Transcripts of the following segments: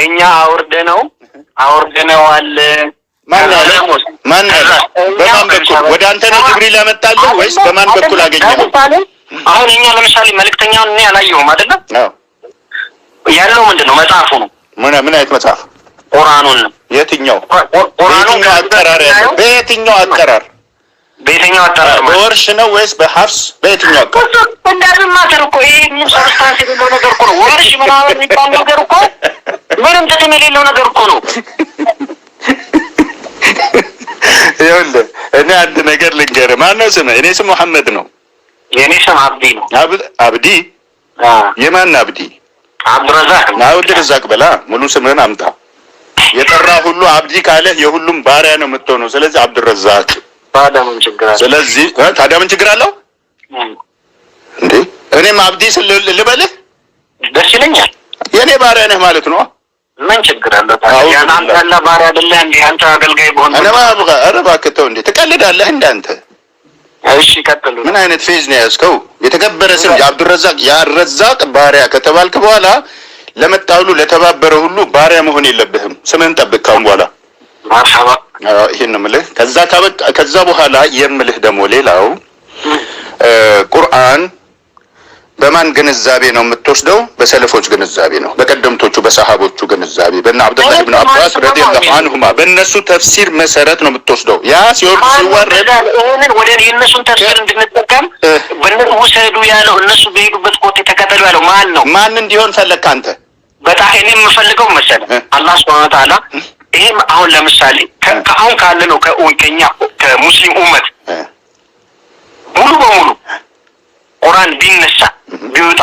እኛ አውርደነዋል። ማን አለ? በማን በኩል ወደ አንተ ነው ጅብሪል ያመጣልህ ወይስ በማን በኩል አገኘኸው? አሁን እኛ ለምሳሌ መልእክተኛውን እኔ አላየሁም አይደለ? ያለው ምንድነው? መጽሐፉ ነው። ምን አይነት መጽሐፍ? ቁርአኑን ነው። የትኛው? ቁርአኑን አቀራር ያለው በየትኛው አቀራር? በየትኛው አቀራር? በወርሽ ነው ወይስ በሐፍስ? በየትኛው አቀራር? እንደዚህ ማተር እኮ ይሄ ምን ሰብስታንስ የሌለው ነገር እኮ ነው። ወርሽ ምናምን የሚባል ነገር እኮ ምንም ጥቅም የሌለው ነገር እኮ ነው። ይኸውልህ እኔ አንድ ነገር ልንገርህ። ማነው ስምህ? እኔ ስም መሐመድ ነው። የኔ ስም አብዲ ነው። አብዲ? የማን አብዲ? አብዱረዛቅ። አብዱረዛቅ በላ ሙሉ ስምህን አምጣ። የጠራ ሁሉ አብዲ ካለህ የሁሉም ባሪያ ነው የምትሆነው። ስለዚህ አብዱረዛቅ። ታዲያ ምን ችግር አለው እንዴ? እኔም አብዲ ልበልህ ደስ ይለኛል። የኔ ባሪያ ነህ ማለት ነው። ምን ችግር አለው ታዲያ? አንተ ባሪያ አይደለህ እንዴ? አንተ አገልጋይ በሆነ ኧረ እባክህ ተው እንዴ! ትቀልዳለህ እንደ አንተ። እሺ ቀጥሉ። ምን አይነት ፌዝ ነው ያዝከው? የተከበረ ስም የአብዱረዛቅ ያረዛቅ ባሪያ ከተባልክ በኋላ ለመጣ ሁሉ ለተባበረ ሁሉ ባሪያ መሆን የለብህም። ስምህን ጠብቅ ካሁን በኋላ። ማርሐባ። ይሄን ነው የምልህ። ከዛ በኋላ የምልህ ደግሞ ሌላው ቁርአን በማን ግንዛቤ ነው የምትወስደው? በሰለፎች ግንዛቤ ነው። በቀደምቶቹ በሰሃቦቹ ግንዛቤ በእነ አብዱላህ ኢብኑ አባስ ረዲየላሁ ዐንሁማ በእነሱ ተፍሲር መሰረት ነው የምትወስደው። ያ ሲወርድ ይሄንን ወደ የእነሱን ተፍሲር እንድንጠቀም በእነሱ ውሰዱ ያለው እነሱ በሄዱበት ኮቴ ተከተሉ ያለው ማን ነው? ማን እንዲሆን ፈለግክ አንተ? በጣም እኔ የምፈልገው መሰለህ አላህ ሱብሓነሁ ወተዓላ ይሄም አሁን ለምሳሌ ከአሁን ካለ ነው ከኛ ከሙስሊም ኡመት ሙሉ በሙሉ ቁርአን ቢነሳ ቢወጣ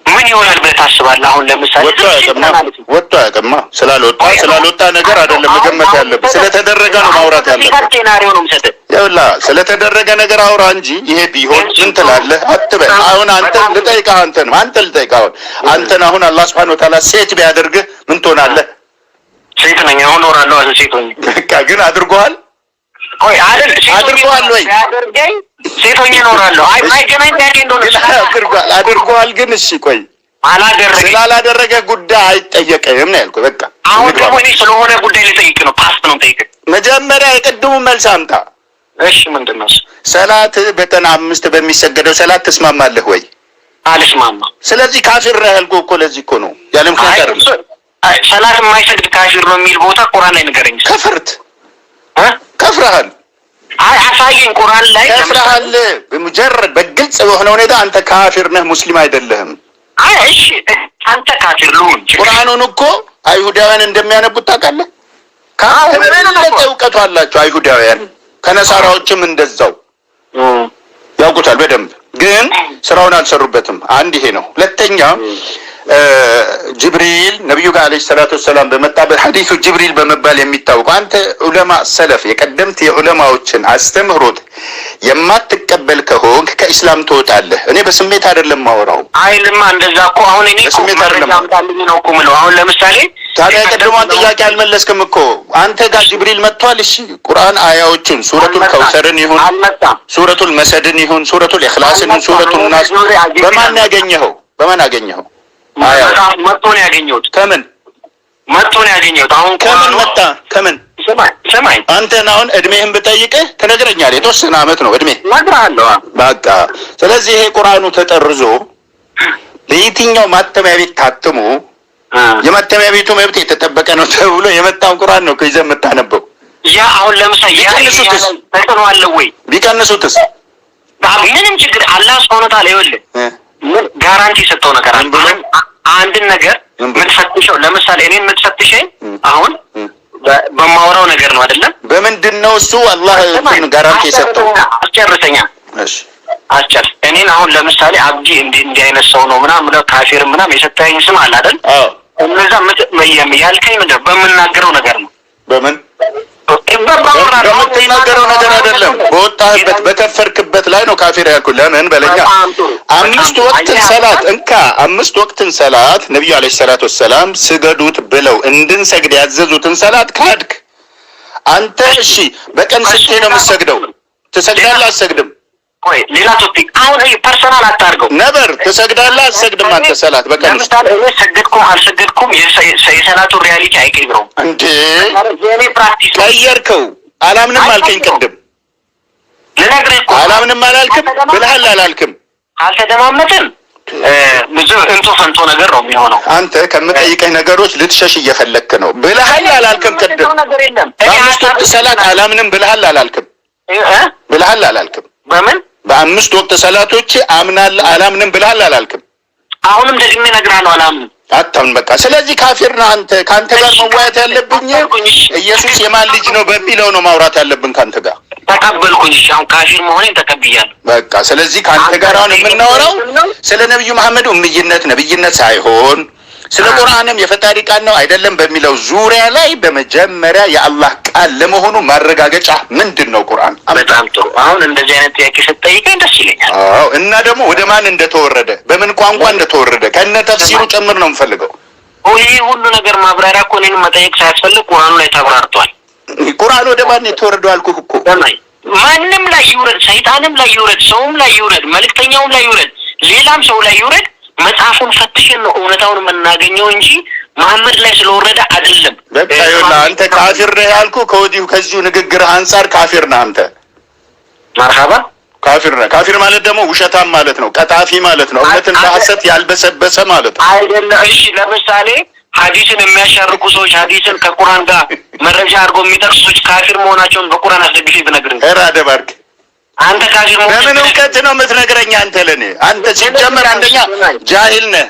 ምን ይሆናል ብለህ ታስባለህ? አሁን ለምሳሌ ወጥቶ አያውቅማ። ስላልወጣ ነገር አይደለም መገመት ያለብህ። ስለተደረገ ነው ማውራት ያለብህ። ሴናሪዮ ነው የምሰጥህ። ይኸውልህ ስለተደረገ ነገር አውራ እንጂ ይሄ ቢሆን ምን ትላለህ አትበል። አሁን አንተን ልጠይቅህ አንተን አሁን አላህ ሱብሓነሁ ወተዓላ ሴት ቢያደርግህ ምን ትሆናለህ? ሴት ነኝ አሁን እኖራለሁ አለ ሴት ሆኜ። በቃ ግን አድርጎሃል? ቆይ አይደል አድርጎሃል ወይ? ያደርገኝ ሴት ሆኜ እኖራለሁ። አይ ማይገናኝ ታውቂ እንደሆነ አድርጎሃል ግን እሺ ቆይ አላደረገኝ። ስላላደረገ ጉዳይ አይጠየቅም ነው ያልኩህ። በቃ አሁን ደግሞ እኔ ስለሆነ ጉዳይ ልጠይቅ ነው። ፓስት ነው ጠይቅ። መጀመሪያ የቅድሙ መልስ አምጣ። እሺ ምንድን ነው? ሰላት በቀን 5 በሚሰገደው ሰላት ትስማማለህ ወይ? አልስማማም። ስለዚህ ካፊር ነህ ያልኩህ እኮ ለዚህ እኮ ነው ያለ ምክንያት አይደለም። ሰላት የማይሰግድ ካፊር ነው የሚል ቦታ ቁርአን ላይ ንገረኝ። ከፍረሃል። አይ አሳየኝ ቁርአን ላይ ከፍረሃል። በሙጀረድ በግልጽ በሆነ ሁኔታ አንተ ካፊር ነህ፣ ሙስሊም አይደለህም። አይ እሺ አንተ ካፊር ልሁን። ቁርአኑን እኮ አይሁዳውያን እንደሚያነቡት ታውቃለህ? ከበለጠ እውቀቱ አላቸው አይሁዳውያን፣ ከነሳራዎችም እንደዛው ያውቁታል በደንብ። ግን ስራውን አልሰሩበትም። አንድ ይሄ ነው። ሁለተኛ ጅብሪል ነብዩ ጋር አለይሂ ሰላቱ ወሰላም በመጣበት ሐዲሱ ጅብሪል በመባል የሚታወቀው አንተ ዑለማ ሰለፍ የቀደምት የዑለማዎችን አስተምህሮት የማትቀበል ከሆንክ ከኢስላም ትወጣለህ። እኔ በስሜት አይደለም ማወራው። አይልማ እንደዛ እኮ አሁን እኔ በስሜት አይደለም ነው እኮ የምለው። አሁን ለምሳሌ ታዲያ የቀደሟን ጥያቄ አልመለስክም እኮ አንተ ጋር ጅብሪል መጥቷል። እሺ ቁርአን አያዎችን ሱረቱል ከውሰርን ይሁን ሱረቱል መሰድን ይሁን ሱረቱል ኢኽላስን ይሁን ሱረቱል ናስ በማን ያገኘኸው? መጥቶ ነው ያገኘሁት። ከምን መጥቶ ነው ያገኘሁት? አሁን ከምን መጣ? ከምን ሰማይ አንተን አሁን እድሜህን ብጠይቅህ ትነግረኛለህ። የተወሰነ አመት ነው እድሜ እነግርሃለሁ። በቃ ስለዚህ ይሄ ቁርአኑ ተጠርዞ በየትኛው ማተሚያ ቤት ታትሞ የማተሚያ ቤቱ መብት የተጠበቀ ነው ተብሎ የመጣውን ቁርአን ነው ይዘህ የምታነበው። ያ አሁን ለምሳሌ ተጽዕኖ አለው ወይ? ቢቀንሱትስ? ምንም ችግር አላህ ሱብሓነሁ ወተዓላ ይኸውልህ ምን ጋራንቲ የሰጠው ነገር አለ። አንድን ነገር የምትፈትሸው ለምሳሌ እኔን የምትፈትሸኝ አሁን በማወራው ነገር ነው አይደለም? በምንድን ነው እሱ አላህ ጋራንቲ የሰጠው? አስጨርሰኛ። እሺ አስጨርስ። እኔን አሁን ለምሳሌ አብዲ እንዲህ አይነት ሰው ነው ምናምን ብለህ ካፊር ምናምን የሰጠኸኝ ስም አለ አይደል? አዎ። እነዛ ያልከኝ ምንድን ነው? በምናገረው ነገር ነው። በምን በምትናገረው ነገር አይደለም። በወጣህበት በከፈርክበት ላይ ነው ካፊር ያልኩህ። ለምን በለኛ። 5 ወቅትን ሰላት አምስት ወቅትን ሰላት ነብዩ አለይሂ ሰላቱ ወሰላም ስገዱት ብለው እንድንሰግድ ያዘዙትን ሰላት ካድክ አንተ። እሺ በቀን ስንቴ ነው የምትሰግደው? ትሰግዳለህ አትሰግድም? ቆይ ሌላ ቶፒክ አሁን ፐርሰናል አታርገው። ነበር ትሰግዳለህ አትሰግድም? አንተ ሰላት በቀን ለምሳሌ እኔ ሰገድኩም አልሰገድኩም የሰላቱን ሪያሊቲ አይቀይረውም እንዴ? የኔ ፕራክቲስ ቀየርከው። አላምንም አልከኝ ቅድም። ልነግርህ እኮ አላምንም አላልክም ብለሃል አላልክም? አልተደማመጥን ብዙ እንቶ ፈንቶ ነገር ነው የሚሆነው። አንተ ከምጠይቀኝ ነገሮች ልትሸሽ እየፈለክ ነው። ብለሃል አላልክም? ቅድም ነገር የለም። በአምስት ወቅት ሰላት አላምንም ብለሃል አላልክም? ብለሃል አላልክም? በምን በአምስት ወቅት ሰላቶች አምናለሁ አላምንም ብለሃል አላልክም? አሁንም ደግሜ እነግርሃለሁ አላምንም። አታምን በቃ። ስለዚህ ካፊር ነህ አንተ። ካንተ ጋር መዋየት ያለብኝ ኢየሱስ የማን ልጅ ነው በሚለው ነው ማውራት ያለብን ካንተ ጋር። ተቀበልኩኝ። እሺ አሁን ካፊር መሆኔን ተቀብያለሁ። በቃ ስለዚህ ካንተ ጋር አሁን የምናወራው ስለ ነብዩ መሐመድ ኡምይነት ነብይነት ሳይሆን ስለ ቁርአንም የፈጣሪ ቃል ነው አይደለም በሚለው ዙሪያ ላይ በመጀመሪያ የአላህ ቃል ለመሆኑ ማረጋገጫ ምንድነው? ቁርአን። በጣም ጥሩ። አሁን እንደዚህ አይነት ጥያቄ ስትጠይቀኝ ደስ ይለኛል። አዎ። እና ደግሞ ወደ ማን እንደተወረደ በምን ቋንቋ እንደተወረደ ከነ ተፍሲሩ ጭምር ነው የምፈልገው። ይሄ ሁሉ ነገር ማብራሪያ እኮ እኔን መጠየቅ ሳያስፈልግ ቁርአኑ ላይ ተብራርቷል። ቁርአን ወደ ማን የተወረደው አልኩህ እኮ። ማንም ላይ ይውረድ፣ ሰይጣንም ላይ ይውረድ፣ ሰውም ላይ ይውረድ፣ መልእክተኛውም ላይ ይውረድ፣ ሌላም ሰው ላይ ይውረድ መጽሐፉን ፈትሸን ነው እውነታውን የምናገኘው እንጂ መሐመድ ላይ ስለወረደ አይደለም። በቃ ይኸውልህ አንተ ካፊር ነህ ያልኩህ ከወዲሁ ከዚሁ ንግግርህ አንፃር ካፊር ነህ አንተ። መርሐባ ካፊር ነህ። ካፊር ማለት ደግሞ ውሸታም ማለት ነው፣ ቀጣፊ ማለት ነው፣ እውነትን በሐሰት ያልበሰበሰ ማለት ነው አይደለም። እሺ ለምሳሌ ሐዲስን የሚያሻርኩ ሰዎች ሐዲስን ከቁርአን ጋር መረጃ አድርገው የሚጠቅሱ ሰዎች ካፊር መሆናቸውን በቁርአን አስደግፌ ብነግርህ እራደባርክ አንተ ካፊር ነው። በምን እውቀት ነው የምትነግረኝ አንተ? ለኔ አንተ ሲጀመር አንደኛ ጃሂል ነህ።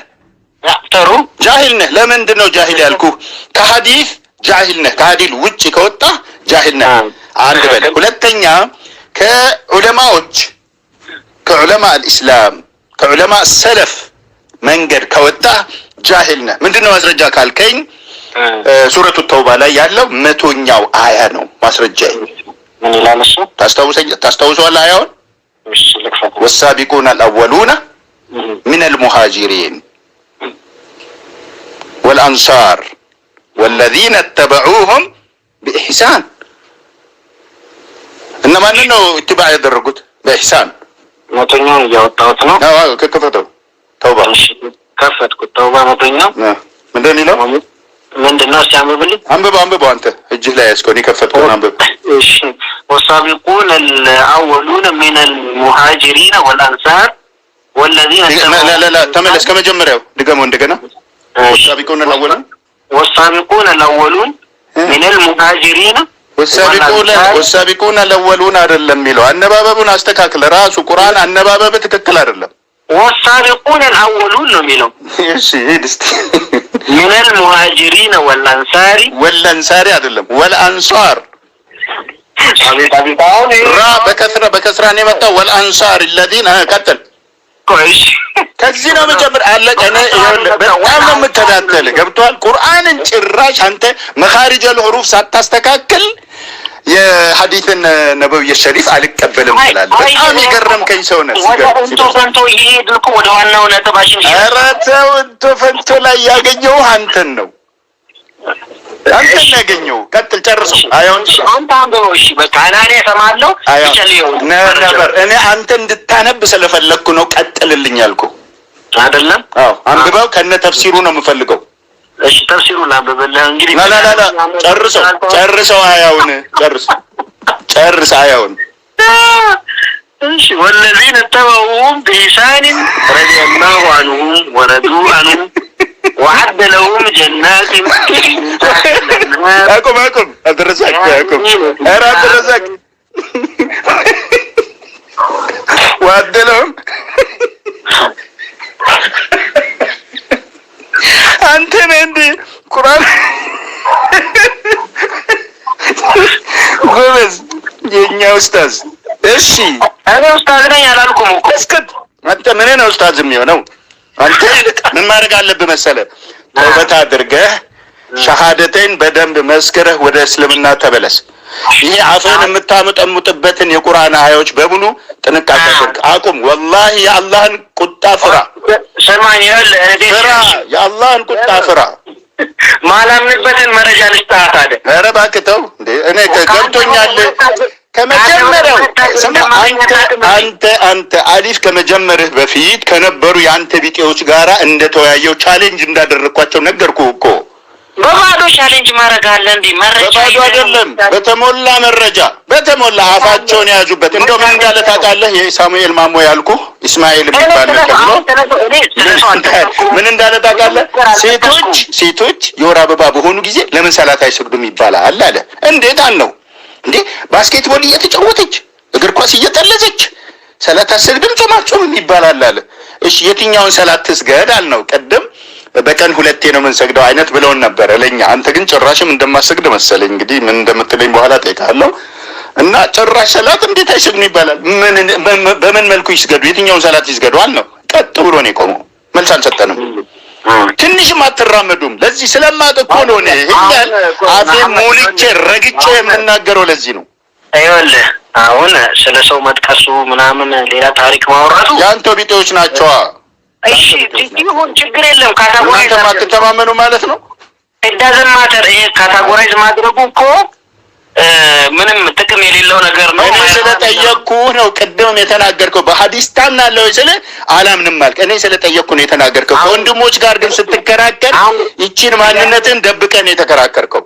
ጥሩ ጃሂል ነህ። ለምንድን ነው ጃሂል ያልኩህ? ከሐዲስ ጃሂል ነህ። ከሐዲስ ውጪ ከወጣ ጃሂል ነህ። አንድ በል። ሁለተኛ ከዑለማዎች ከዑለማ አልኢስላም ከዑለማ ሰለፍ መንገድ ከወጣ ጃሂል ነህ። ምንድነው ማስረጃ ካልከኝ ሱረቱ ተውባ ላይ ያለው 100ኛው አያ ነው ማስረጃዬ። ምን ይላል እሱ? ታስታውሰዋለህ አያውን? እሺ ልክፈት። والسابقون الأولون من المهاجرين والأنصار والذين اتبعوهم بإحسان إنما أنه اتباع يدرجت بإحسان 100ኛው እያወጣሁት ነው። አዎ ከከፈተው ተውባ ከፈትኩት። ተውባ 100ኛው ምንድን ነው? ምንድነው? እስኪ አንብብልኝ። አንብበው አንተ እጅህ ላይ ያዝከውን የከፈትከውን አንብብ። እሺ والسابقون الأولون من المهاجرين والأنصار والذين لا ተመለስ ከመጀመሪያው ድገመው እንደገና። والسابقون الأولون من المهاجرين والسابقون الأولون አይደለም የሚለው አነባበቡን አስተካክል። ራሱ ቁርአን አነባበብ ትክክል አይደለም። والسابقون الأولون ነው የሚለው። እሺ ሂድስቲ من المهاجرين والأنصار አይደለም والأنصار ራ በከስራ ነው የመጣው። والأنصار الذين ቀጥል። ቆይሽ ከዚህ ነው መጀመር አለቀ። እኔ በጣም ነው የምከታተል። ገብቷል? ቁርአንን ጭራሽ አንተ መኻሪጀ الحروف ሳታስተካክል የሐዲስን ነብዩ ሸሪፍ አልቀበልም ይላል። በጣም የገረምከኝ ሰው ነህ። እንቶ ፈንቶ ይሄድልኩ ወደ ዋናው ነጥባችን ኧረ ተው እንቶ ፈንቶ ላይ ያገኘው አንተን ነው ያገኘው። ቀጥል ጨርሰው አሁን አንተ አንብበው። እሺ በቃ እኔ እሰማለሁ። ይችላል ነበር እኔ አንተ እንድታነብ ስለፈለኩ ነው ቀጥልልኝ ያልኩህ አይደለም? አዎ አንብበው ከነ ተፍሲሩ ነው የምፈልገው። እሺ ተፍሲሩን አንብበልህ እንግዲህ ጨርሰው አያውን ጨርስ አያውን። እሺ والذين اتبعوهم بإحسان رضي الله عنهم ورضوا عنه وعد لهم جنات አቁም አልደረሰክ ኧረ አልደረሰክ وعد لهم አንተ ነህ እንደ ቁርአን ጎበዝ የኛ ኡስታዝ። እሺ እኔ ኡስታዝ ነኝ አላልኩም እኮ። እስከት አንተ ምን ነው ኡስታዝ የሚሆነው? አንተ ምን ማድረግ አለብህ መሰለህ? ተውበት አድርገህ ሸሃደተን በደንብ መስክረህ ወደ እስልምና ተበለስ። ይሄ አፈን የምታመጠሙጥበትን የቁርአን አያዎች በሙሉ ጥንቃቄ አድርግ። አቁም። ወላሂ የአላህን ቁጣ ፍራ። ሰማኝ ፍራ፣ የአላህን ቁጣ ፍራ። ማላምንበትን መረጃ ልስጣት አለ። ኧረ እባክህ ተው እንዴ! እኔ እኔ ገብቶኛል። ከመጀመሪያው ስማ አንተ አሊፍ ከመጀመርህ በፊት ከነበሩ የአንተ ቢጤዎች ጋራ እንደተወያየው ቻሌንጅ እንዳደረኳቸው ነገርኩህ እኮ። በባዶ ቻሌንጅ ማድረግ አለ እንዴ? መረጃ በባዶ አይደለም፣ በተሞላ መረጃ፣ በተሞላ አፋቸውን የያዙበት። እንደው ምን እንዳለ ታውቃለህ? የሳሙኤል ማሞ ያልኩህ ኢስማኤል የሚባል ነገር ነው። ምን እንዳለ ታውቃለህ? ሴቶች የወር አበባ በሆኑ ጊዜ ለምን ሰላት አይሰግዱም ይባላል አለ። እንዴት አልነው እንዴ? ባስኬትቦል እየተጫወተች እግር ኳስ እየጠለዘች ሰላት አትሰግድም ጾም አትጾምም ይባላል አለ። እሺ የትኛውን ሰላት ትስገድ አልነው? ቀደም በቀን 2 ነው የምንሰግደው አይነት ብለውን ነበር ለኛ። አንተ ግን ጭራሽም እንደማሰግድ መሰለኝ። እንግዲህ ምን እንደምትለኝ በኋላ ጠይቃለሁ። እና ጭራሽ ሰላት እንዴት አይሰግዱ ይባላል? በምን መልኩ ይስገዱ? የትኛውን ሰላት ይስገዱ አልነው? ቀጥ ብሎ ነው የቆመው። መልስ አልሰጠንም። ትንሽም አትራመዱም። ለዚህ ስለማውቅ እኮ ነው እኔ ይሄን አፌ ሞልቼ ረግጬ የምናገረው ለዚህ ነው። ይኸውልህ አሁን ስለ ሰው መጥቀሱ ምናምን ሌላ ታሪክ ማውራቱ ያንተ ቢጤዎች ናቸዋ። እሺ ይሁን ችግር የለም። ካታጎራይዝ አትተማመኑ ማለት ነው። እዳዘን ማተር ይሄ ካታጎራይዝ ማድረጉ እኮ ምንም ጥቅም የሌለው ነገር ነው። እኔ ስለጠየቅኩ ነው ቅድም የተናገርከው። በሐዲስ ታምናለህ ወይ ስለ አላምንም አልክ። እኔ ስለጠየቅኩ ነው የተናገርከው። ከወንድሞች ጋር ግን ስትከራከር ይቺን ማንነትን ደብቀን የተከራከርከው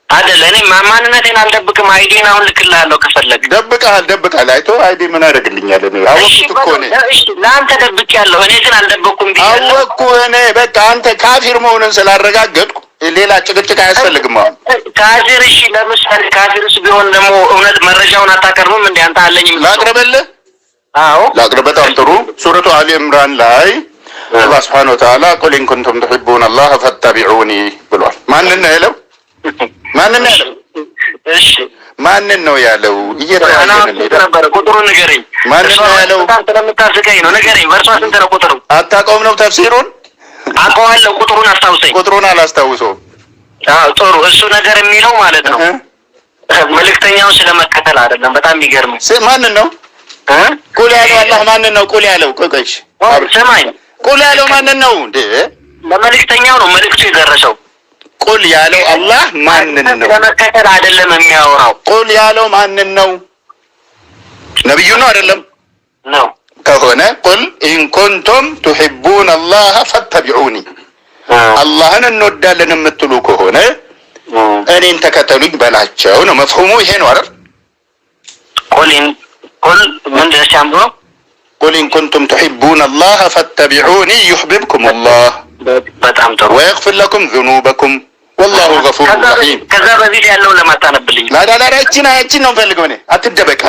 አይደለ? እኔ ማንነቴን አልደብቅም። አይዲን አሁን ልክልሃለሁ ከፈለግ። ደብቀሃል። አይቶ አይዲ ምን አደርግልኛል? እኔ አወቅኩት እኮ እኔ። እሺ ለአንተ ደብቄያለሁ፣ እኔ ግን አልደበኩም ብያለሁ። አወቅኩ እኔ። በቃ አንተ ካፊር መሆንን ስላረጋገጥኩ ሌላ ጭቅጭቅ አያስፈልግም። አሁን ካፊር እሺ፣ ለምሳሌ ካፊርስ ቢሆን ደግሞ እውነት መረጃውን አታቀርብም እንዴ? አንተ አለኝ ላቅርብልህ? አዎ ላቅርብ። በጣም ጥሩ። ሱረቱ አሊ ኢምራን ላይ አላህ ሱብሓነሁ ወተዓላ ቁል ኢን ኩንቱም ቱሒቡነ አላህ ፈተቢዑኒ ብሏል። ማንን ነው ያለው? እሺ ማንን ነው ያለው? እየተናገርን ነበር። ቁጥሩን ንገረኝ። ማንን ነው ያለው? ስለምታስቀኝ ነው። ንገረኝ። በእርሷ ስንት ነው ቁጥሩ? አታውቀውም ነው ተፍሲሩን? አውቀዋለሁ። ቁጥሩን አስታውሰኝ። ቁጥሩን አላስታውሰውም። አዎ ጥሩ። እሱ ነገር የሚለው ማለት ነው መልእክተኛውን ስለመከተል አይደለም። በጣም የሚገርም ማንን ነው ቁል ያለው? አላህ ማንን ነው ቁል ያለው? ቆይሽ ሰማኝ። ቁል ያለው ማንን ነው እንዴ? ለመልእክተኛው ነው መልእክቱ የደረሰው። ቁል ያለው አላህ ማንን ነው? ስለመከተል አይደለም የሚያወራው። ቁል ያለው ማንን ነው? ነብዩ ነው አይደለም? ነው ከሆነ ቁል ኢን ኩንቱም ቱሒቡነ አላህ ፈተቢዑኒ፣ አላህን እንወዳለን የምትሉ ከሆነ እኔን ተከተሉኝ በላቸው ነው። መፍሁሙ ይሄ ነው አይደል? ቁል ምን ደሻምዶ ቁል ኢን ኩንቱም ቱሒቡነ አላህ ፈተቢዑኒ ዩሕቢብኩም አላህ በጣም ጥሩ ወየግፊር ለኩም ዙኑበኩም ወላሁ ገፉር ረሒም። ከዛ በፊት ያለውን ለማታነብልኝ ላዳዳዳችን አያችን ነው ፈልገው። እኔ አትደበቅ።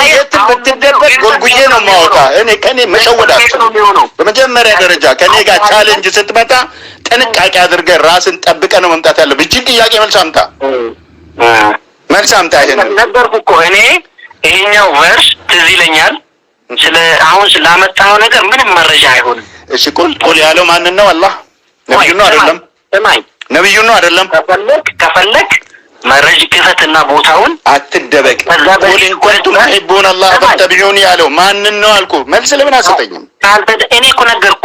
የትም ብትደበቅ ጎልጉዬ ነው ማወጣ። እኔ ከኔ መሸወዳቸው በመጀመሪያ ደረጃ ከኔ ጋር ቻሌንጅ ስትመጣ ጥንቃቄ አድርገህ ራስን ጠብቀህ ነው መምጣት ያለብህ። እጅን ጥያቄ መልስ አምጣ። ይሄን ነበርኩ እኮ እኔ። ይሄኛው ቨርስ ትዝ ይለኛል። አሁን ስላመጣው ነገር ምንም መረጃ አይሆንም። እሺ ቁል ያለው ማንን ነው? አላህ ነብዩ ነው አይደለም? ሰማይ ነብዩ ነው አይደለም? ከፈለክ መረጃ ክፈትና ቦታውን አትደበቅ። ቁል ኢን ኩንቱም ቱሒቡነ አላህ ፈተቢዑኒ ያለው ማንን ነው አልኩ። መልስ ለምን አሰጠኝም? እኔ እኮ ነገርኩ።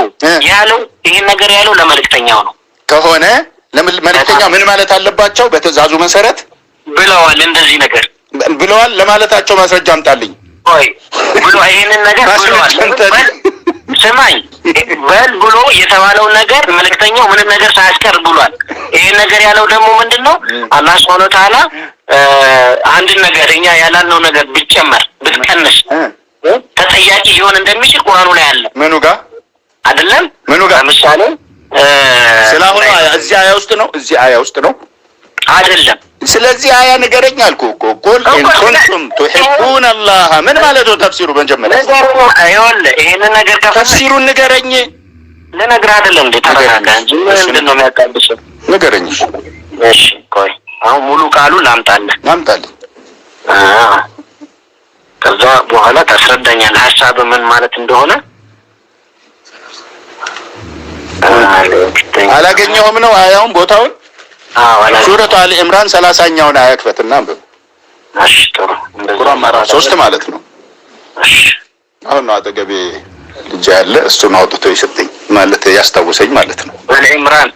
ያለው ይሄን ነገር ያለው ለመልእክተኛው ነው ከሆነ መልእክተኛው ምን ማለት አለባቸው? በትእዛዙ መሰረት ብለዋል። እንደዚህ ነገር ብለዋል ለማለታቸው ማስረጃ አምጣልኝ። ኦይ ብሎ ይሄንን ነገር ብለዋል። ስማኝ በል ብሎ የተባለው ነገር መልእክተኛው ምንም ነገር ሳያስቀር ብሏል። ይሄን ነገር ያለው ደግሞ ምንድነው? አላህ Subhanahu Wa Ta'ala አንድን ነገር እኛ ያላልነው ነገር ቢጨመር ብትቀንስ ተጠያቂ ሊሆን እንደሚችል ቁርአኑ ላይ አለ። ምኑ ጋር አይደለም? ምኑ ጋር? ለምሳሌ ስለአሁን እዚህ አያ ውስጥ ነው አይደለም? ስለዚህ አያ ንገረኝ አልኩ እኮ። ቁል ኢን ኩንቱም ቱሒቡነ አላህ ምን ማለት ነው? ተፍሲሩ በመጀመሪያ ይኸውልህ ይሄንን ነገር ተፍሲሩን ንገረኝ። ልነግርህ አይደለም እንዴ? ተረጋጋ እንጂ ምንድን ነው የሚያቃብሰው? ንገረኝ። እሺ ቆይ አሁን ሙሉ ቃሉን ላምጣልህ። ከዛ በኋላ ታስረዳኛለህ ሀሳብ ምን ማለት እንደሆነ። አላገኘሁም ነው አያውን ቦታውን። ሱረቱ አሊ ኢምራን 30ኛውን አያ ክፈትና አንብብ። እሺ ጥሩ። ቁርአን ምዕራፍ 3 ማለት ነው። እሺ አሁን ነው አጠገቤ ልጅ ያለ እሱን አውጥቶ ይሰጠኝ ማለት ያስታውሰኝ ማለት ነው። አሊ ኢምራን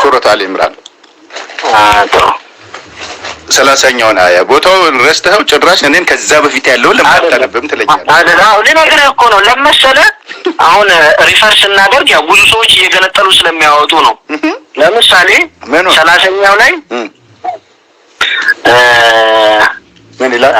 ሱረቱ አሊ ኢምራን ጥሩ 30ኛውን አያ ቦታውን ረስተኸው ጭራሽ እኔን ከዛ በፊት ያለውን ለማታነብም ትለኛለህ አይደል? አሁን ለነገርህ እኮ ነው ለመሰለ አሁን ሪፈርስ እናደርግ ያው ብዙ ሰዎች እየገነጠሉ ስለሚያወጡ ነው። ለምሳሌ 30ኛው ላይ ምን ይላል?